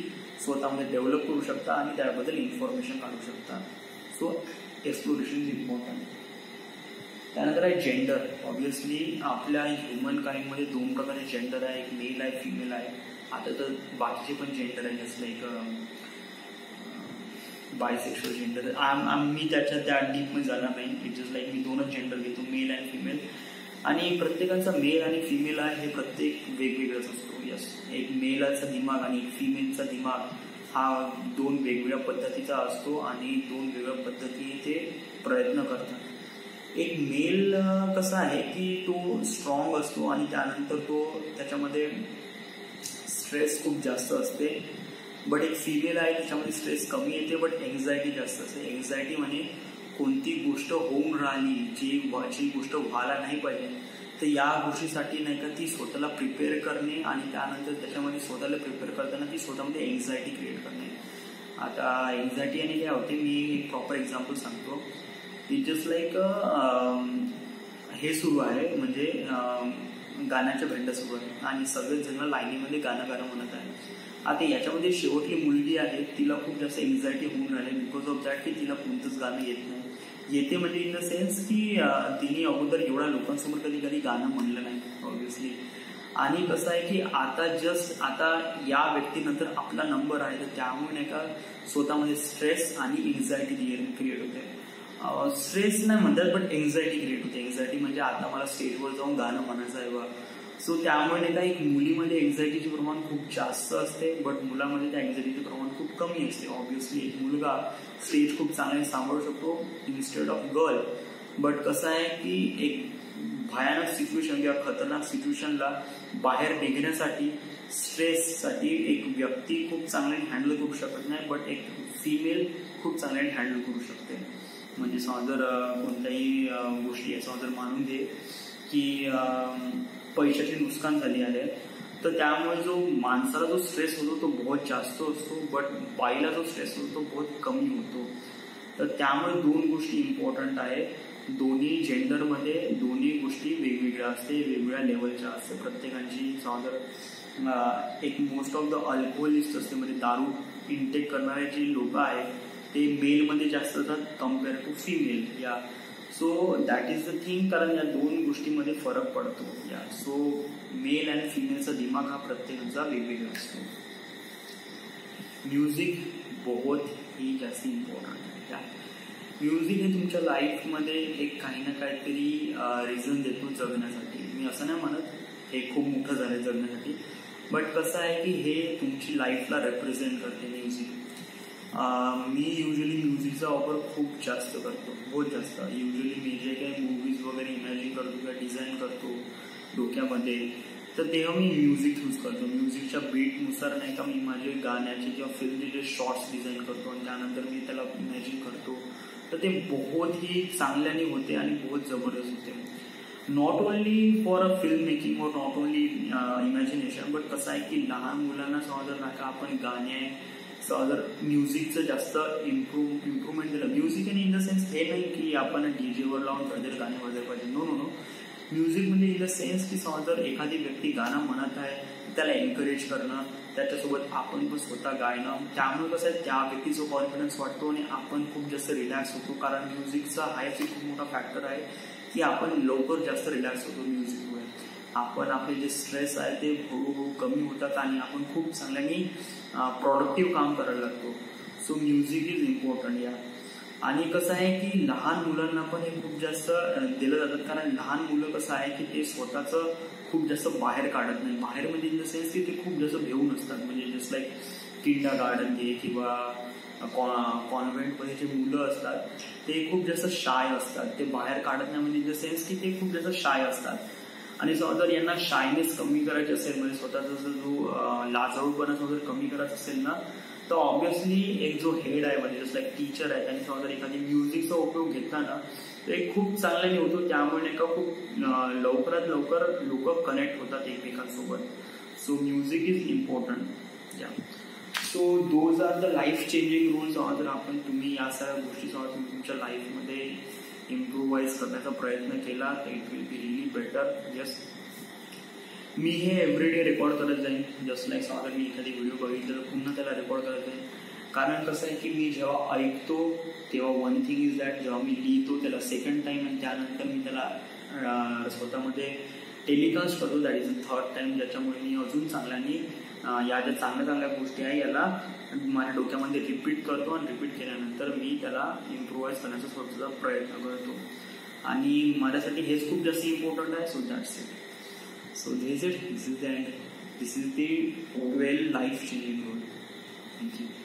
स्वतःमध्ये डेव्हलप करू शकता आणि त्याबद्दल इन्फॉर्मेशन काढू शकता. So exploration is important. त्यानंतर आहे जेंडर. ऑब्व्हियसली आपल्या ह्युमन काइंडमध्ये दोन प्रकारचे जेंडर आहे, एक मेल आहे, फिमेल आहे. आता तर बाकीचे पण जेंडर आहे, जसं लाईक बायसेक्शुअल जेंडर. मी त्या डीपमध्ये जाणार नाही. इट जस्ट लाईक मी दोनच जेंडर घेतो, मेल अँड फिमेल. आणि प्रत्येकाचा मेल आणि फिमेल आहे हे प्रत्येक वेगवेगळंच असतो. यस, एक मेलाचा दिमाग आणि एक फिमेलचा दिमाग हा दोन वेगवेगळ्या पद्धतीचा असतो आणि दोन वेगवेगळ्या पद्धतीने ते प्रयत्न करतात. एक मेल कसा आहे की तो स्ट्रॉंग असतो आणि त्यानंतर तो त्याच्यामध्ये स्ट्रेस खूप जास्त असते. बट एक फिमेल आहे त्याच्यामध्ये स्ट्रेस कमी येते बट एन्झायटी जास्त असते. एन्झायटी म्हणजे कोणती गोष्ट होऊन राहिली जी गोष्ट व्हायला नाही पाहिजे, तर या गोष्टीसाठी नाही का ती स्वतःला प्रिपेअर करणे आणि त्यानंतर त्याच्यामध्ये स्वतःला प्रिपेअर करताना ती स्वतःमध्ये एन्झायटी क्रिएट करणे. आता एन्झायटी आणि काय होते, मी एक प्रॉपर एक्झाम्पल सांगतो. इट जस्ट लाईक हे सुरू आहे, म्हणजे गाण्याच्या भेंड्या सुरू आहे आणि सगळेच जण लाईनीमध्ये गाणं म्हणत आहे. आता याच्यामध्ये शेवटली मुलगी आहे, तिला खूप जास्त एन्झायटी होऊन राहिली बिकॉज ऑफ दॅट की तिला कोणतंच गाणं येत नाही. येते म्हणजे इन द सेन्स की तिने अगोदर एवढ्या लोकांसमोर कधी गाणं म्हणलं नाही ऑब्व्हियसली. आणि कसं आहे की आता या व्यक्तीनंतर आपला नंबर आहे, तर त्यामुळे नाही का स्वतःमध्ये स्ट्रेस आणि एन्झायटी क्रिएट होते. स्ट्रेस नाही म्हणतात बट एन्झायटी क्रिएट होते. एन्झायटी म्हणजे आता मला स्टेजवर जाऊन गाणं म्हणायचं आहे बा. सो त्यामुळे नाही का एक मुलीमध्ये एन्झायटीचे प्रमाण खूप जास्त असते बट मुलामध्ये त्या एन्झायटीचे प्रमाण खूप कमी असते. ऑब्व्हियसली एक मुलगा स्टेज खूप चांगल्याने सांभाळू शकतो इन्स्टेड ऑफ गर्ल. बट कसं आहे की एक भयानक सिच्युएशन किंवा खतरनाक सिच्युएशनला बाहेर निघण्यासाठी स्ट्रेससाठी एक व्यक्ती खूप चांगल्याने हँडल करू शकत नाही बट एक फिमेल खूप चांगल्याने हँडल करू शकते. म्हणजे जर कोणत्याही गोष्टी असं जर मानून दे की पैशाची नुकसान झाली आहे तर त्यामुळे जो माणसाला जो स्ट्रेस होतो तो बहुत जास्त असतो बट बाईला जो स्ट्रेस होतो तो बहुत कमी होतो. तर त्यामुळे दोन गोष्टी इम्पॉर्टंट आहे. दोन्ही जेंडरमध्ये दोन्ही गोष्टी वेगवेगळ्या असते, वेगवेगळ्या लेवलच्या असते प्रत्येकाची. जर एक मोस्ट ऑफ द अल्कोहोलिस्ट असते म्हणजे दारू इनटेक करणारे जे लोक आहेत ते मेलमध्ये जास्त असतात कम्पेअर टू फिमेल. या so that is the thing, कारण या दोन गोष्टीमध्ये फरक पडतो. या सो मेल अँड फिमेलचा दिमाग हा प्रत्येकाचा वेगवेगळा असतो. म्युझिक बहुत ही जास्त इम्पॉर्टंट आहे. म्युझिक हे तुमच्या लाईफमध्ये एक काही ना काहीतरी रिझन देतो जगण्यासाठी. मी असं नाही म्हणत हे खूप मोठं झालं जगण्यासाठी, बट कसं आहे की हे तुमची लाईफला रिप्रेझेंट करते म्युझिक. मी युजली म्युझिकचा वापर खूप जास्त करतो, बहुत जास्त. युजली मी जे काही मूवीज वगैरे इमॅजिन करतो किंवा डिझाईन करतो डोक्यामध्ये, तर तेव्हा मी म्युझिक यूज करतो. म्युझिकच्या बीटनुसार नाही का मी माझे गाण्याचे किंवा फिल्मचे जे शॉर्ट्स डिझाईन करतो आणि त्यानंतर मी त्याला इमॅजिन करतो. तर ते बहुत ही चांगल्याने होते आणि बहुत जबरदस्त होते. Not only for a film making और नॉट ओनली इमॅजिनेशन, बट कसं आहे की लहान मुलांना समजा नका आपण गाणे जर म्युझिकचं जास्त इम्प्रुव्हमेंट दिलं. म्युझिक आणि इन द सेन्स हे नाही की आपण डीजेवर लावून काहीतरी गाणे वाजवायला पाहिजे. No no no. म्युझिक म्हणजे इन द सेन्स की समजा जर एखादी व्यक्ती गाणं म्हणत आहे त्याला एनकरेज करणं, त्याच्यासोबत आपण पण स्वतः गायनं. त्यामुळे कसं आहे त्या व्यक्तीचा कॉन्फिडन्स वाढतो आणि आपण खूप जास्त रिलॅक्स होतो. कारण म्युझिकचा हा एक खूप मोठा फॅक्टर आहे की आपण लवकर जास्त रिलॅक्स होतो म्युझिकमुळे. आपण आपले जे स्ट्रेस आहे ते हळूहळू कमी होतात आणि आपण खूप चांगल्याने प्रोडक्टिव्ह काम करायला लागतो. So music is important. या आणि कसं आहे की लहान मुलांना पण हे खूप जास्त दिलं जातं, कारण लहान मुलं कसं आहे की ते स्वतःचं खूप जास्त बाहेर काढत नाही. बाहेर म्हणजे इन द सेन्स की ते खूप जास्त भेऊन असतात. म्हणजे जस्ट लाईक किंडर गार्डन घे किंवा कॉन्व्हेंटमध्ये जे मुलं असतात ते खूप जास्त शाय असतात. ते बाहेर काढत नाही म्हणजे इन द सेन्स की ते खूप जास्त शाय असतात. आणि जर यांना शायनेस कमी करायची असेल, म्हणजे स्वतःचा जो लाजाळूपणा जर कमी करायचं असेल ना, तर ऑब्व्हियसली एक जो हेड आहे म्हणजे जसं एक टीचर आहे त्यांनी समजा एखादी म्युझिकचा उपयोग घेतला ना तर एक खूप चांगल्याने होतो. त्यामुळे नाही का खूप लवकरात लवकर लोक कनेक्ट होतात एकमेकांसोबत. So music is important. या so those are the life changing rules. जर आपण तुम्ही या सगळ्या गोष्टी तुमच्या लाईफमध्ये इम्प्रूव्हाइज करण्याचा प्रयत्न केला तर it will be really better. Yes, मी हे एव्हरीडे रेकॉर्ड करत जाईन. जस्ट लाईक समजा मी एखादी व्हिडिओ बघितलं तर पुन्हा त्याला रेकॉर्ड करत जाईन. कारण कसं आहे की मी जेव्हा ऐकतो तेव्हा वन थिंग इज दॅट, जेव्हा मी लिहितो त्याला सेकंड टाइम आणि त्यानंतर मी त्याला स्वतःमध्ये टेलिकास्ट करतो, that is the third time, ज्याच्यामुळे मी अजून चांगल्याने या ज्या चांगल्या चांगल्या गोष्टी आहे याला माझ्या डोक्यामध्ये रिपीट करतो आणि रिपीट केल्यानंतर मी त्याला इम्प्रूव्हाइज करण्याचा स्वतःचा प्रयत्न करतो. आणि माझ्यासाठी हेच खूप जास्त इम्पॉर्टंट आहे. So that's it. So this is it. This is the end. This is the 12 life changing rule. Thank you.